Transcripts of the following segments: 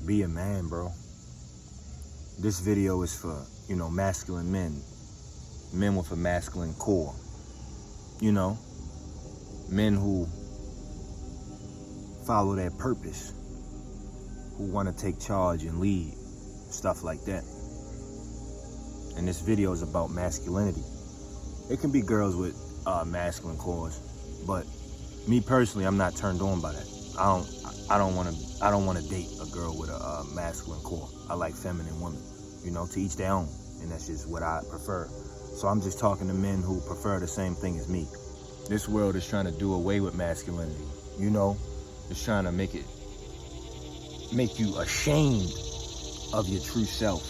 Be a man, bro. This video is for, masculine men. Men with a masculine core. Men who follow their purpose. Who want to take charge and lead. Stuff like that. And this video is about masculinity. It can be girls with masculine cores, but me personally, I'm not turned on by that. I don't want to date a girl with a masculine core. I like feminine women, to each their own, and that's just what I prefer. So I'm just talking to men who prefer the same thing as me. This world is trying to do away with masculinity, It's trying to make you ashamed of your true self.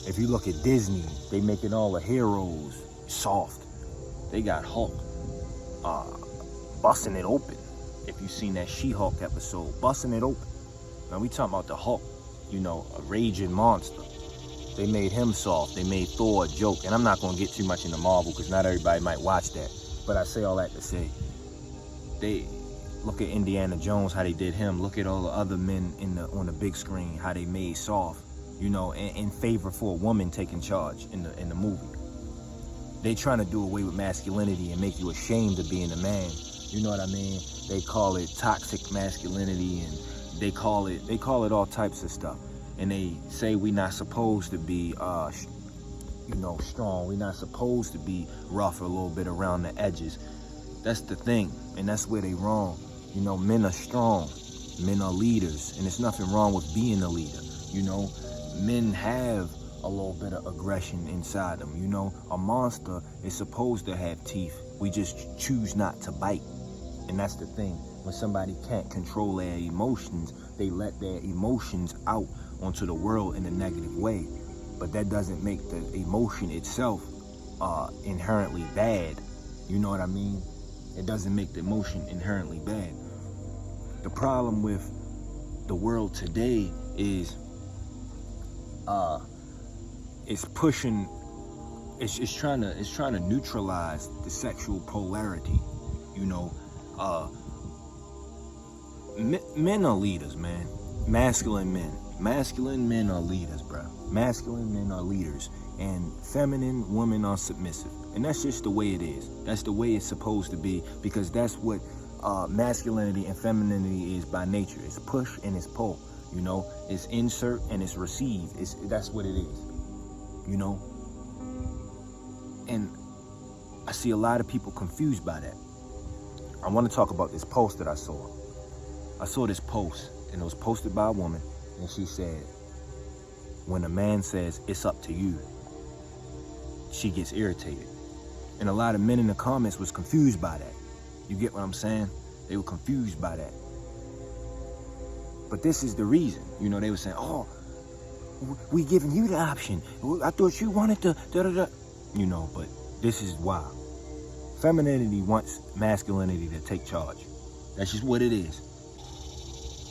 If you look at Disney, they making all the heroes soft. They got Hulk busting it open. If you seen that She-Hulk episode, busting it open. Now we talking about the Hulk, a raging monster. They made him soft. They made Thor a joke. And I'm not going to get too much into Marvel because not everybody might watch that. But I say all that to say, they look at Indiana Jones, how they did him. Look at all the other men on the big screen, how they made soft, in favor for a woman taking charge in the movie. They trying to do away with masculinity and make you ashamed of being a man. You know what I mean? They call it toxic masculinity, and they call it all types of stuff. And they say we're not supposed to be, strong. We're not supposed to be rough a little bit around the edges. That's the thing, and that's where they wrong. Men are strong. Men are leaders, and there's nothing wrong with being a leader. Men have a little bit of aggression inside them. A monster is supposed to have teeth. We just choose not to bite. And that's the thing. When somebody can't control their emotions, they let their emotions out onto the world in a negative way. But that doesn't make the emotion itself inherently bad. You know what I mean? It doesn't make the emotion inherently bad. The problem with the world today is it's trying to neutralize the sexual polarity. Men are leaders, man. Masculine men are leaders, bro. Masculine men are leaders, and feminine women are submissive. And that's just the way it is. That's the way it's supposed to be, because that's what masculinity and femininity is by nature. It's push and it's pull. It's insert and it's receive. That's what it is. And I see a lot of people confused by that. I want to talk about this post that I saw. I saw this post, and it was posted by a woman, and she said, when a man says, it's up to you, she gets irritated. And a lot of men in the comments was confused by that. You get what I'm saying? They were confused by that. But this is the reason. They were saying, oh, we giving you the option. I thought you wanted to, da-da-da. But this is why. Femininity wants masculinity to take charge. That's just what it is.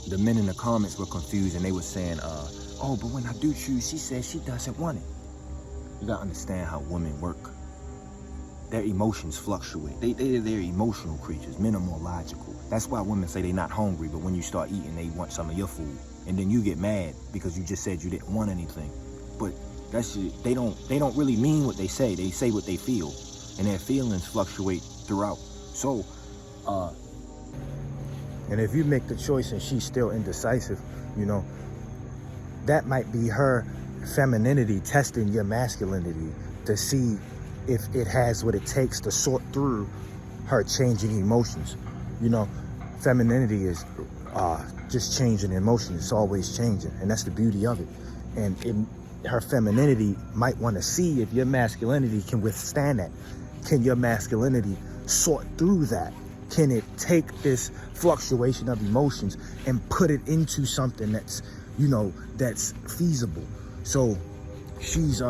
The men in the comments were confused, and they were saying, oh, but when I do choose, she says she doesn't want it. You gotta understand how women work. Their emotions fluctuate. They're emotional creatures. Men are more logical. That's why women say they're not hungry, but when you start eating, they want some of your food. And then you get mad because you just said you didn't want anything. But they don't really mean what they say. They say what they feel. And their feelings fluctuate throughout. So, and if you make the choice and she's still indecisive, that might be her femininity testing your masculinity to see if it has what it takes to sort through her changing emotions. Femininity is just changing emotions. It's always changing, and that's the beauty of it. And her femininity might want to see if your masculinity can withstand that. Can your masculinity sort through that? Can it take this fluctuation of emotions and put it into something that's, that's feasible? So she's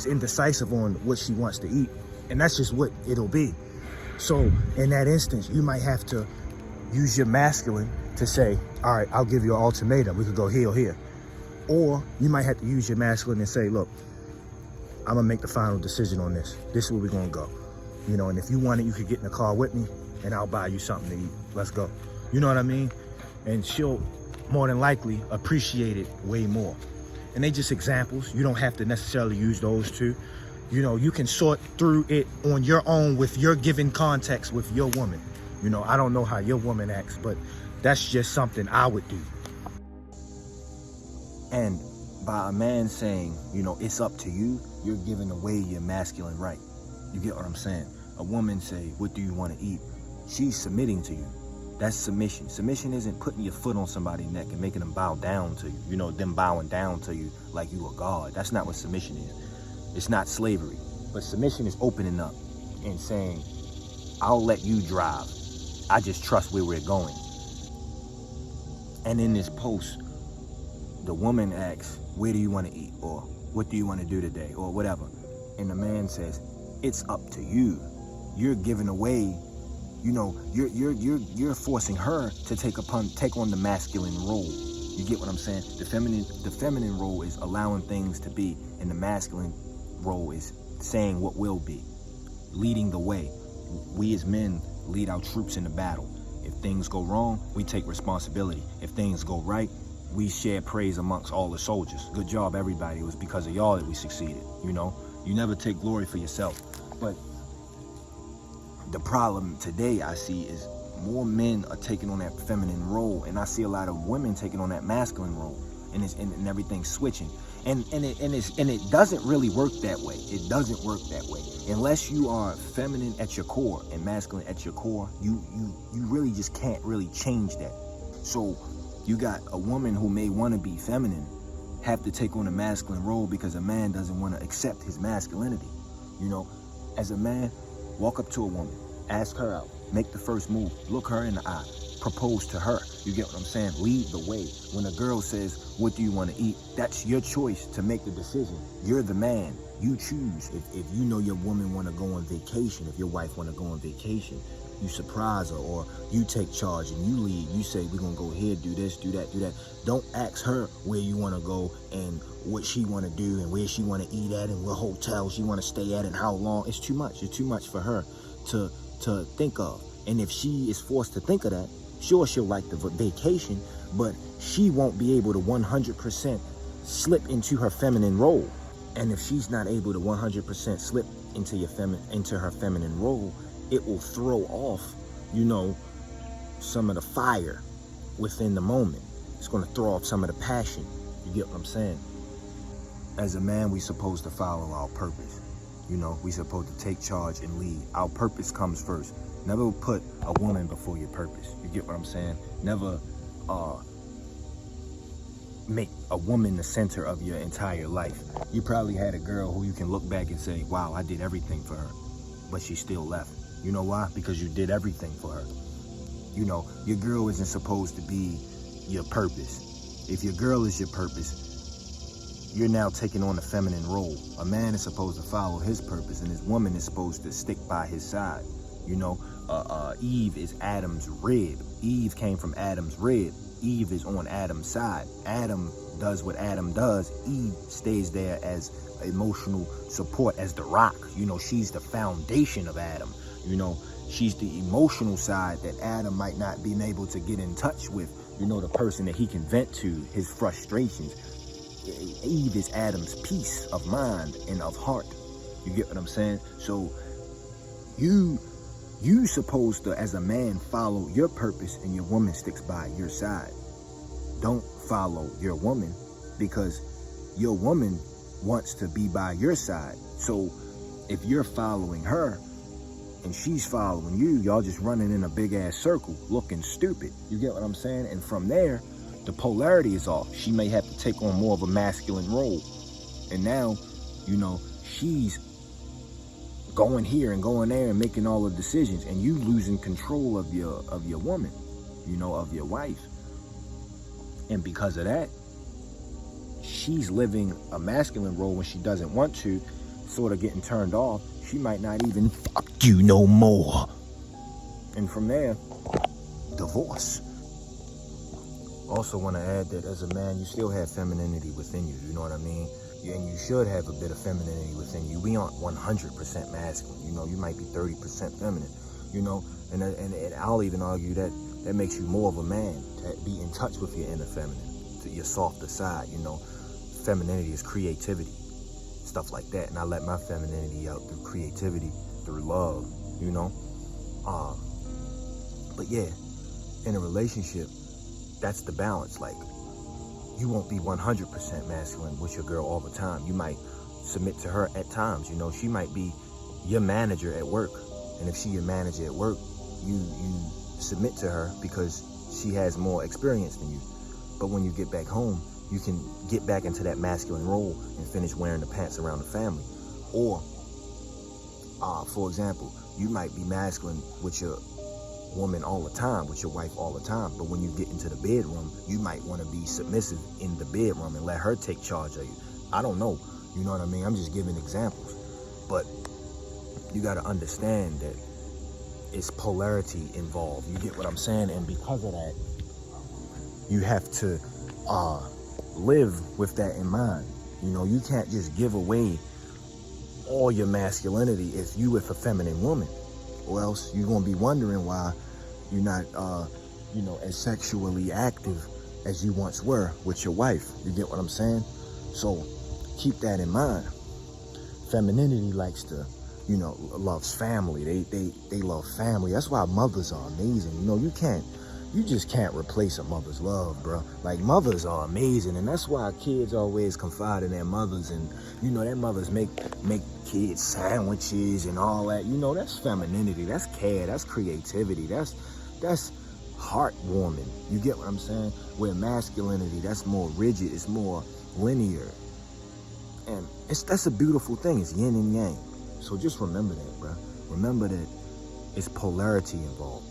indecisive on what she wants to eat, and that's just what it'll be. So in that instance, you might have to use your masculine to say, all right, I'll give you an ultimatum. We could go here or here. Or you might have to use your masculine and say, look, I'm gonna make the final decision on this. This is where we're gonna go. And if you want it, you could get in the car with me and I'll buy you something to eat. Let's go. You know what I mean? And she'll more than likely appreciate it way more. And they just examples. You don't have to necessarily use those two. You know, you can sort through it on your own with your given context with your woman. You know, I don't know how your woman acts, but that's just something I would do. And by a man saying, you know, it's up to you, you're giving away your masculine right. You get what I'm saying? A woman say, what do you want to eat? She's submitting to you. That's submission. Submission isn't putting your foot on somebody's neck and making them bow down to you. You know, them bowing down to you like you a god. That's not what submission is. It's not slavery. But submission is opening up and saying, I'll let you drive. I just trust where we're going. And in this post, the woman asks, where do you want to eat? Or what do you want to do today? Or whatever. And the man says, it's up to you. You're giving away, you know, you're forcing her to take on the masculine role. You get what I'm saying? The feminine role is allowing things to be, and the masculine role is saying what will be, leading the way. We as men lead our troops in the battle. If things go wrong, we take responsibility. If things go right, we share praise amongst all the soldiers. Good job, everybody. It was because of y'all that we succeeded. You know, you never take glory for yourself. But the problem today I see is more men are taking on that feminine role, and I see a lot of women taking on that masculine role, and everything's switching. And it doesn't really work that way. It doesn't work that way. Unless you are feminine at your core and masculine at your core, you really just can't really change that. So you got a woman who may want to be feminine have to take on a masculine role because a man doesn't want to accept his masculinity. You know, as a man, walk up to a woman, ask her out, make the first move, look her in the eye, propose to her. You get what I'm saying? Lead the way. When a girl says, what do you want to eat? That's your choice to make the decision. You're the man. You choose. If you know your woman want to go on vacation, if your wife want to go on vacation, you surprise her, or you take charge and you lead. You say, we're going to go here, do this, do that, do that. Don't ask her where you want to go and what she want to do and where she want to eat at and what hotel she want to stay at and how long. It's too much. It's too much for her to think of. And if she is forced to think of that, sure, she'll like the vacation, but she won't be able to 100% slip into her feminine role. And if she's not able to 100% slip into her feminine role, it will throw off, you know, some of the fire within the moment. It's going to throw off some of the passion. You get what I'm saying? As a man, we're supposed to follow our purpose. You know, we're supposed to take charge and lead. Our purpose comes first. Never put a woman before your purpose. You get what I'm saying? Never make a woman the center of your entire life. You probably had a girl who you can look back and say, wow, I did everything for her, but she still left. You know why? Because you did everything for her. You know, your girl isn't supposed to be your purpose. If your girl is your purpose, you're now taking on a feminine role. A man is supposed to follow his purpose, and his woman is supposed to stick by his side. You know, Eve is Adam's rib. Eve came from Adam's rib. Eve is on Adam's side. Adam does what Adam does. Eve stays there as emotional support, as the rock. You know, she's the foundation of Adam. You know, she's the emotional side that Adam might not be able to get in touch with. You know, the person that he can vent to his frustrations. Eve is Adam's peace of mind and of heart. You get what I'm saying? So you supposed to, as a man, follow your purpose, and your woman sticks by your side. Don't follow your woman, because your woman wants to be by your side. So if you're following her and she's following you, y'all just running in a big ass circle looking stupid. You get what I'm saying? And from there, the polarity is off. She may have to take on more of a masculine role. And now, you know, she's going here and going there and making all the decisions, and you losing control of your woman, you know, of your wife. And because of that, she's living a masculine role when she doesn't want to, sort of getting turned off. She might not even fuck you no more. And from there, divorce. Also want to add that as a man, you still have femininity within you. You know what I mean? And you should have a bit of femininity within you. We aren't 100% masculine. You know, you might be 30% feminine. You know, and I'll even argue that That makes you more of a man, to be in touch with your inner feminine, to your softer side, you know. Femininity is creativity, stuff like that. And I let my femininity out through creativity, through love, you know. But yeah, in a relationship, that's the balance. Like, you won't be 100% masculine with your girl all the time. You might submit to her at times, you know. She might be your manager at work. And if she your manager at work, you submit to her because she has more experience than you. But when you get back home, you can get back into that masculine role and finish wearing the pants around the family. Or, for example, you might be masculine with your woman all the time, with your wife all the time, but when you get into the bedroom, you might want to be submissive in the bedroom and let her take charge of you. I don't know, you know what I mean? I'm just giving examples. But you got to understand that it's polarity involved. You get what I'm saying? And because of that, you have to live with that in mind. You know, you can't just give away all your masculinity if you with a feminine woman, or else you're gonna be wondering why you're not, you know, as sexually active as you once were with your wife. You get what I'm saying? So keep that in mind. Femininity likes to, you know, loves family. They love family. That's why mothers are amazing. You know, you just can't replace a mother's love, bro. Like, mothers are amazing, and that's why kids always confide in their mothers, and you know, their mothers make kids sandwiches and all that. You know, that's femininity. That's care. That's creativity. That's heartwarming. You get what I'm saying? Where masculinity, that's more rigid. It's more linear, and that's a beautiful thing. It's yin and yang. So just remember that, bro. Remember that it's polarity involved.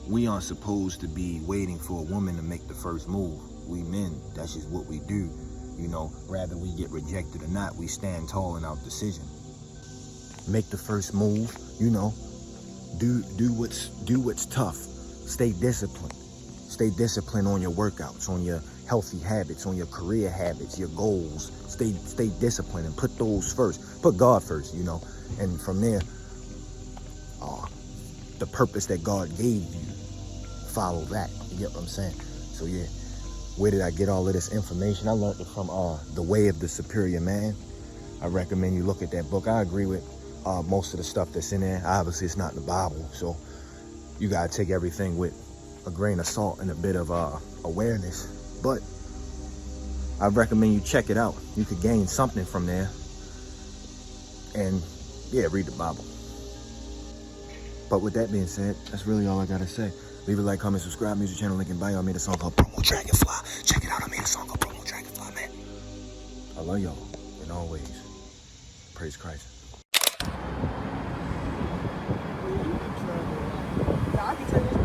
We aren't supposed to be waiting for a woman to make the first move. We men, that's just what we do. You know, rather we get rejected or not, we stand tall in our decision. Make the first move, you know. Do what's tough. Stay disciplined. Stay disciplined on your workouts, on your healthy habits, on your career habits, your goals. Stay disciplined and put those first. Put God first, you know. And from there, the purpose that God gave you, follow that. You get what I'm saying? So yeah, where did I get all of this information? I learned it from The Way of the Superior Man. I recommend you look at that book. I agree with most of the stuff that's in there. Obviously, it's not in the Bible, so you gotta take everything with a grain of salt and a bit of awareness. But I recommend you check it out. You could gain something from there. And yeah, read the Bible. But with that being said, that's really all I gotta say. Leave a like, comment, subscribe. Music channel link in bio. I made a song called Promo Dragonfly. Check it out. I made a song called Promo Dragonfly, man. I love y'all. And always, praise Christ. I can tell you